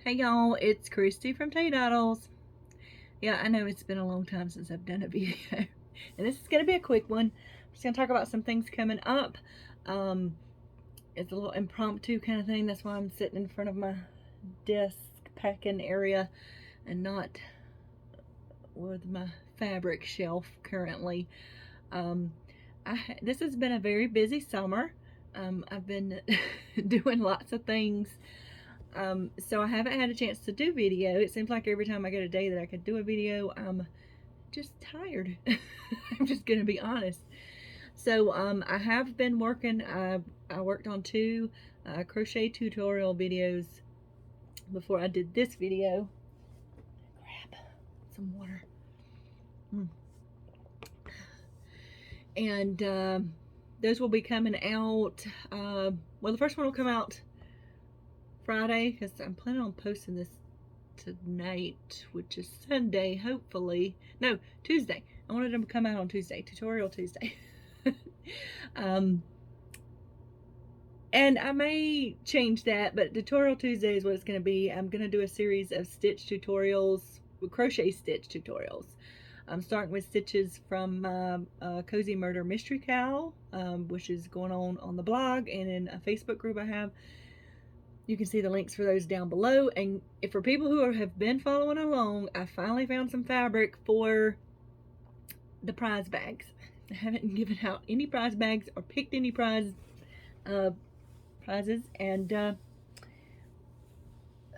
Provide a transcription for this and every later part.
Hey y'all, it's Christy from Teadoddles. Yeah, I know it's been a long time since I've done a video, and this is going to be a quick one. I'm just going to talk about some things coming up. It's a little impromptu kind of thing. That's why I'm sitting in front of my desk packing area and not with my fabric shelf currently. This has been a very busy summer. I've been doing lots of things. So I haven't had a chance to do video. It seems like every time I get a day that I could do a video, I'm just tired. I'm just gonna be honest. So I have been working. I worked on two crochet tutorial videos before I did this video. Grab some water. And those will be coming out. Well, the first one will come out Friday, because I'm planning on posting this tonight, which is Sunday, hopefully. No, Tuesday. I wanted them to come out on Tuesday, Tutorial Tuesday. And I may change that, but Tutorial Tuesday is what it's going to be. I'm going to do a series of stitch tutorials, crochet stitch tutorials. I'm starting with stitches from Cozy Murder Mystery Cow, which is going on the blog and in a Facebook group I have. You can see the links for those down below. And if for people who have been following along, I finally found some fabric for the prize bags. I haven't given out any prize bags or picked any prizes, and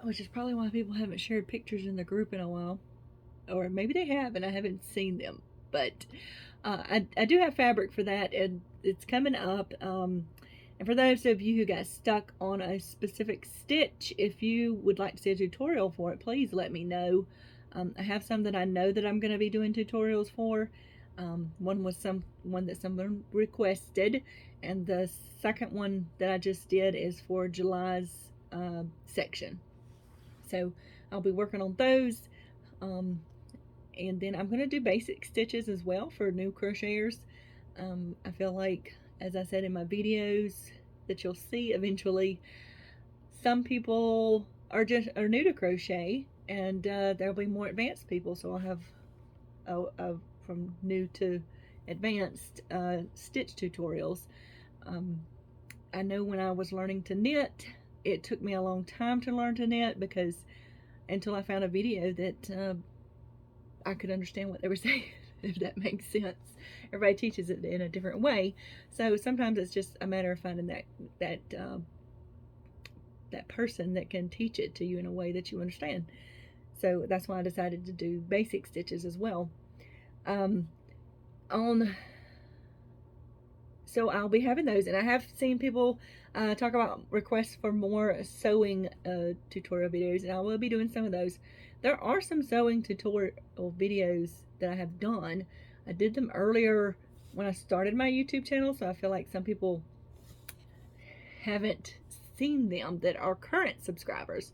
which is probably why people haven't shared pictures in the group in a while, or maybe they have and I haven't seen them. But I do have fabric for that, and it's coming up. And for those of you who got stuck on a specific stitch, if you would like to see a tutorial for it, please let me know. I have some that I know that I'm going to be doing tutorials for. One was one that someone requested, and the second one that I just did is for July's section. So I'll be working on those. And then I'm going to do basic stitches as well for new crocheters. I feel like, as I said in my videos that you'll see eventually, some people are new to crochet, and there'll be more advanced people. So I'll have from new to advanced stitch tutorials. I know when I was learning to knit, it took me a long time to learn to knit, because until I found a video that I could understand what they were saying, if that makes sense. Everybody teaches it in a different way, so sometimes it's just a matter of finding that person that can teach it to you in a way that you understand. So that's why I decided to do basic stitches as well. So I'll be having those, and I have seen people talk about requests for more sewing tutorial videos, and I will be doing some of those. There are some sewing tutorial videos that I have done. I did them earlier when I started my YouTube channel, so I feel like some people haven't seen them that are current subscribers.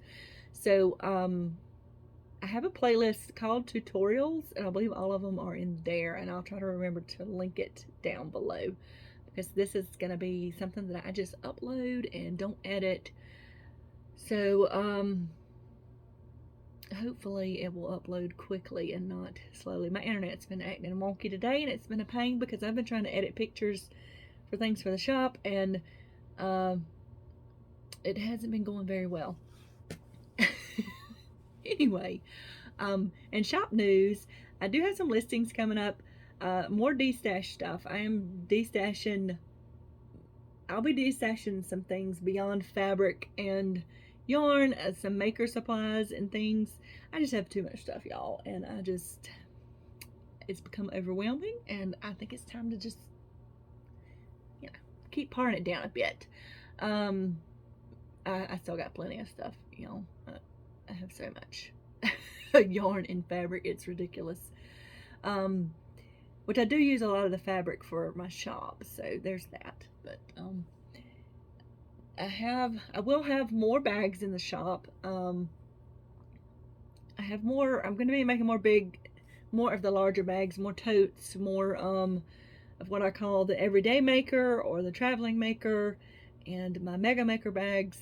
So I have a playlist called Tutorials, and I believe all of them are in there, and I'll try to remember to link it down below, because this is going to be something that I just upload and don't edit. So hopefully it will upload quickly and not slowly. My internet's been acting wonky today, and it's been a pain because I've been trying to edit pictures for things for the shop, and it hasn't been going very well. Anyway, in shop news, I do have some listings coming up. More destash stuff. I'll be destashing some things beyond fabric and yarn, some maker supplies and things. I just have too much stuff, y'all, and it's become overwhelming, and I think it's time to just, keep paring it down a bit. I still got plenty of stuff, I have so much yarn and fabric, it's ridiculous. Which I do use a lot of the fabric for my shop, so there's that. But I will have more bags in the shop. I'm going to be making more of the larger bags, more totes, more of what I call the everyday maker or the traveling maker, and my mega maker bags.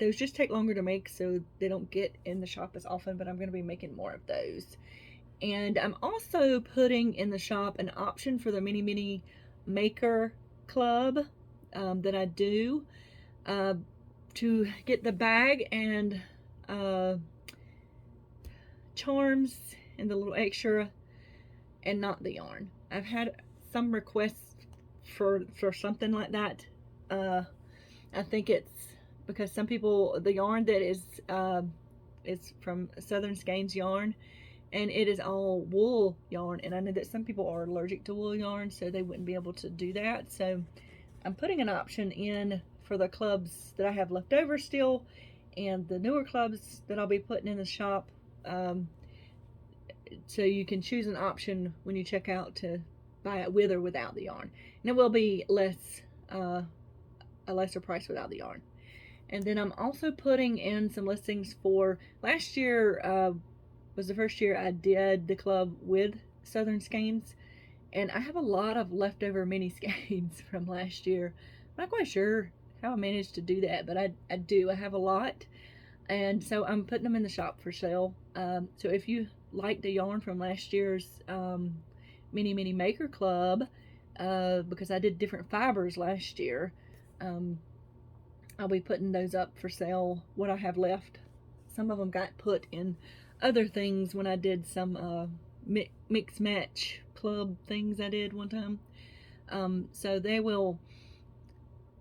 those just take longer to make, so they don't get in the shop as often, but I'm going to be making more of those. And I'm also putting in the shop an option for the mini maker club that I do to get the bag and charms and the little extra and not the yarn. I've had some requests for something like that. I think it's because some people, the yarn that is from Southern Skeins yarn, and it is all wool yarn, and I know that some people are allergic to wool yarn, so they wouldn't be able to do that. So I'm putting an option in for the clubs that I have left over still, and the newer clubs that I'll be putting in the shop, so you can choose an option when you check out to buy it with or without the yarn, and it will be less a lesser price without the yarn. And then I'm also putting in some listings for last year. Was the first year I did the club with Southern Skeins, and I have a lot of leftover mini skeins from last year. I'm not quite sure how I managed to do that, but I do. I have a lot, and so I'm putting them in the shop for sale. So if you like the yarn from last year's mini maker club, because I did different fibers last year, I'll be putting those up for sale, what I have left. Some of them got put in other things when I did some mix match club things I did one time. So they will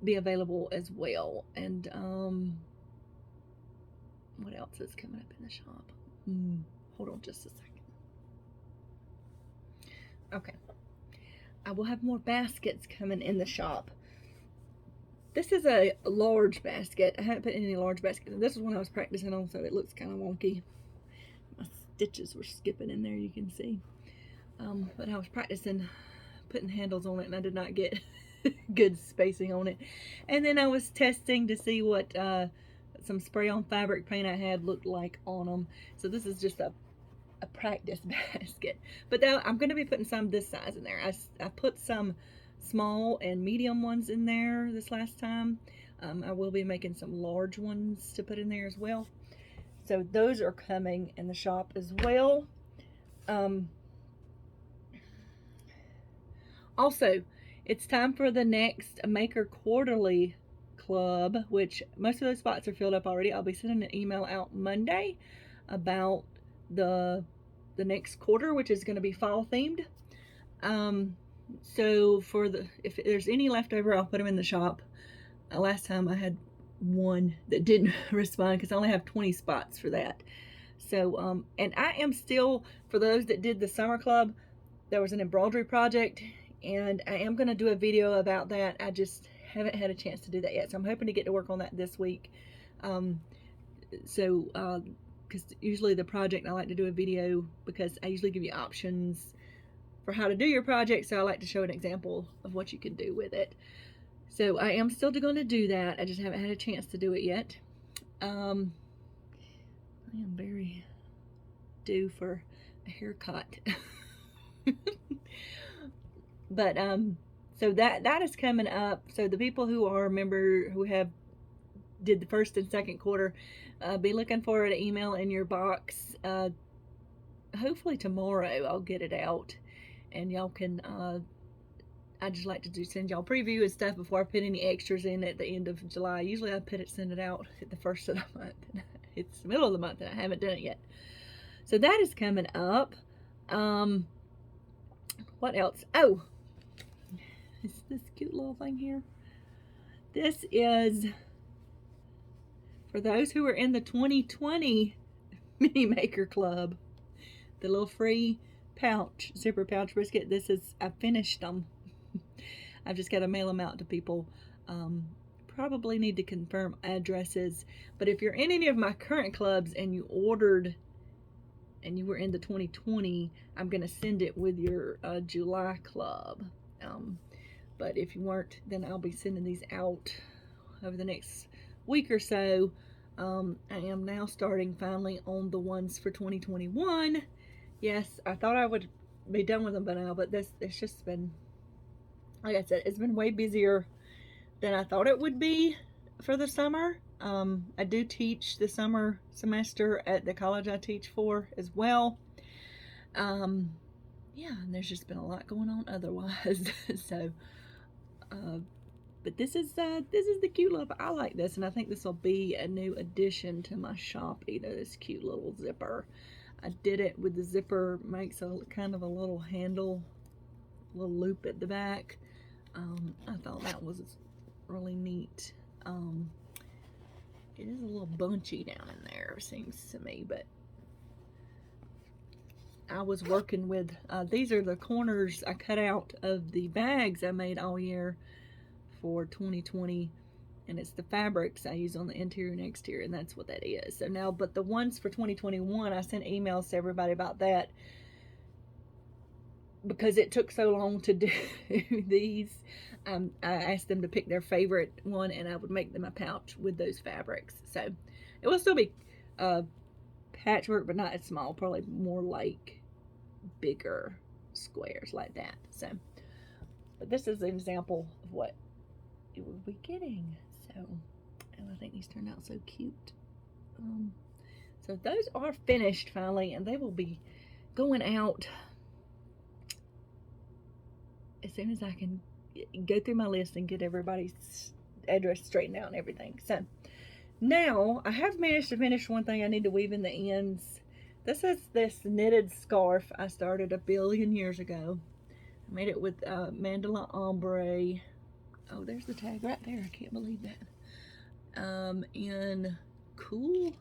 be available as well. And what else is coming up in the shop? Hold on just a second. Okay. I will have more baskets coming in the shop. This is a large basket. I haven't put any large baskets. This is one I was practicing on, so it looks kind of wonky. My stitches were skipping in there, you can see. But I was practicing putting handles on it, and I did not get good spacing on it. And then I was testing to see what some spray-on fabric paint I had looked like on them. So this is just a practice basket. But now I'm going to be putting some this size in there. I put some small and medium ones in there this last time. I will be making some large ones to put in there as well. So those are coming in the shop as well. Also, it's time for the next Maker Quarterly Club, which most of those spots are filled up already. I'll be sending an email out Monday about the next quarter, which is going to be fall themed. So if there's any left over, I'll put them in the shop. Last time I had one that didn't respond because I only have 20 spots for that. So and I am still, for those that did the summer club, there was an embroidery project, and I am going to do a video about that. I just haven't had a chance to do that yet, so I'm hoping to get to work on that this week. Because usually the project, I like to do a video because I usually give you options for how to do your project, so I like to show an example of what you can do with it. So I am still going to do that. I just haven't had a chance to do it yet. I am very due for a haircut. But so that is coming up. So the people who are who did the first and second quarter, be looking for an email in your box. Hopefully tomorrow I'll get it out, and y'all can I just like to send y'all preview and stuff before I put any extras in at the end of July. Usually I send it out at the first of the month. It's the middle of the month and I haven't done it yet. So that is coming up. What else? Oh, is this cute little thing here? This is for those who are in the 2020 Mini Maker Club. The little free pouch, zipper pouch brisket. I finished them. I've just got to mail them out to people. Probably need to confirm addresses. But if you're in any of my current clubs and you ordered and you were in the 2020, I'm going to send it with your July club. But if you weren't, then I'll be sending these out over the next week or so. I am now starting finally on the ones for 2021. Yes, I thought I would be done with them by now, but it's just been, like I said, it's been way busier than I thought it would be for the summer. I do teach the summer semester at the college I teach for as well. Yeah, and there's just been a lot going on otherwise. So, but this is the cute little. I like this, and I think this will be a new addition to my shop. This cute little zipper. I did it with the zipper, makes a kind of a little handle, little loop at the back. I thought that was really neat. It is a little bunchy down in there, seems to me, but I was working with, these are the corners I cut out of the bags I made all year for 2020, and it's the fabrics I use on the interior and exterior, and that's what that is. So now, but the ones for 2021, I sent emails to everybody about that because it took so long to do these. I asked them to pick their favorite one, and I would make them a pouch with those fabrics. So it will still be patchwork, but not as small, probably more like bigger squares like that. So, but this is an example of what it will be getting. So, and I think these turned out so cute. So those are finished finally, and they will be going out as soon as I can go through my list and get everybody's address straightened out and everything. So now I have managed to finish one thing I need to weave in the ends. This is this knitted scarf I started a billion years ago. I made it with mandala ombre. Oh, there's the tag right there. I can't believe that. In cool.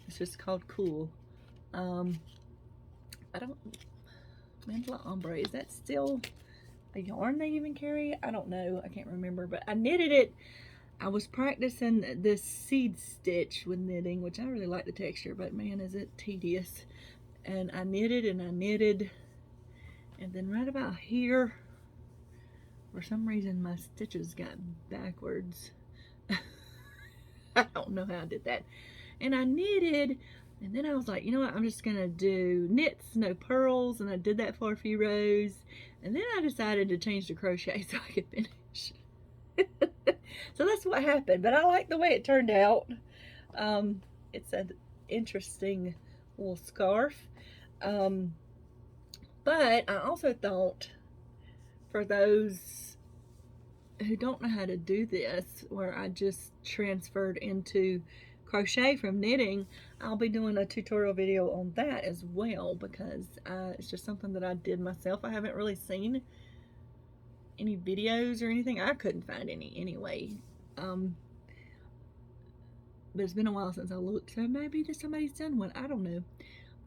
It's just called cool. I don't. Mandala ombre, is that still a yarn they even carry? I don't know. I can't remember, but I knitted it. I was practicing this seed stitch with knitting, which I really like the texture, but man, is it tedious. And I knitted and I knitted, and then right about here, for some reason my stitches got backwards. I don't know how I did that. And I knitted, and then I was like, you know what, I'm just gonna do knits, no purls, and I did that for a few rows, and then I decided to change to crochet so I could finish. So that's what happened, but I like the way it turned out. It's an interesting little scarf. But I also thought, for those who don't know how to do this, where I just transferred into crochet from knitting, I'll be doing a tutorial video on that as well, because it's just something that I did myself. I haven't really seen any videos or anything. I couldn't find any anyway. But it's been a while since I looked, so maybe somebody's done one. I don't know.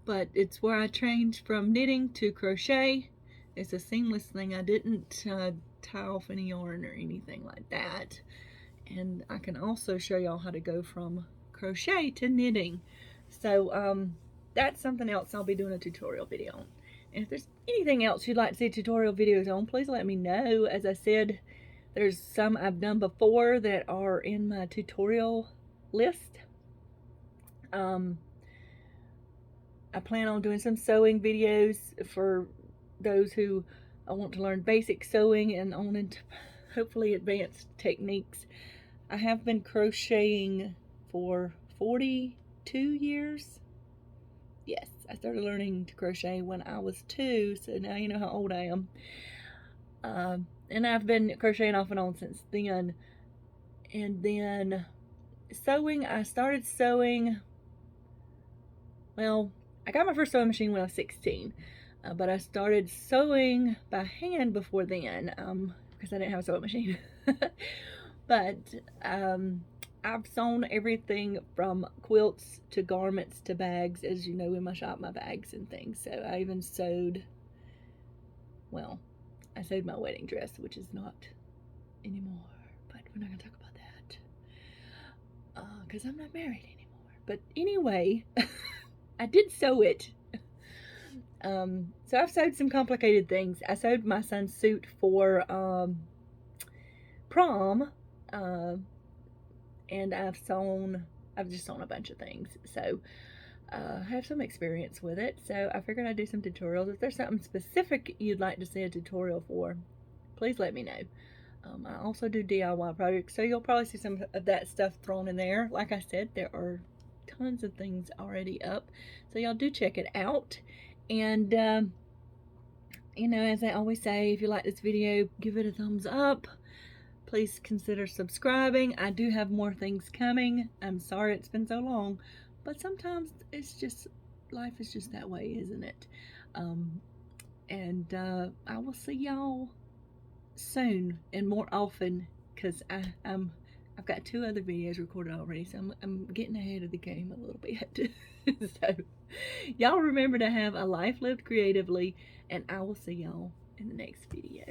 But it's where I changed from knitting to crochet. It's a seamless thing. I didn't tie off any yarn or anything like that. And I can also show y'all how to go from crochet to knitting. So that's something else I'll be doing a tutorial video on. And if there's anything else you'd like to see tutorial videos on, please let me know. As I said, there's some I've done before that are in my tutorial list. I plan on doing some sewing videos for those who want to learn basic sewing and on into hopefully advanced techniques. I have been crocheting for 42 years. Yes, I started learning to crochet when I was 2, so now you know how old I am. And I've been crocheting off and on since then. And then sewing, I started sewing, well, I got my first sewing machine when I was 16. But I started sewing by hand before then, because I didn't have a sewing machine. But I've sewn everything from quilts to garments to bags, as you know in my shop, my bags and things. So I even sewed, well, I sewed my wedding dress, which is not anymore, but we're not going to talk about that, because I'm not married anymore. But anyway, I did sew it. So I've sewed some complicated things. I sewed my son's suit for prom, and I've just sewn a bunch of things. So I have some experience with it. So I figured I'd do some tutorials. If there's something specific you'd like to see a tutorial for, please let me know. I also do DIY projects, so you'll probably see some of that stuff thrown in there. Like I said, there are tons of things already up, so y'all do check it out. And you know, as I always say, if you like this video, give it a thumbs up. Please consider subscribing. I do have more things coming. I'm sorry it's been so long, but sometimes it's just, life is just that way, isn't it? And I will see y'all soon and more often, because I've got 2 other videos recorded already, so I'm getting ahead of the game a little bit. So y'all remember to have a life lived creatively, and I will see y'all in the next video.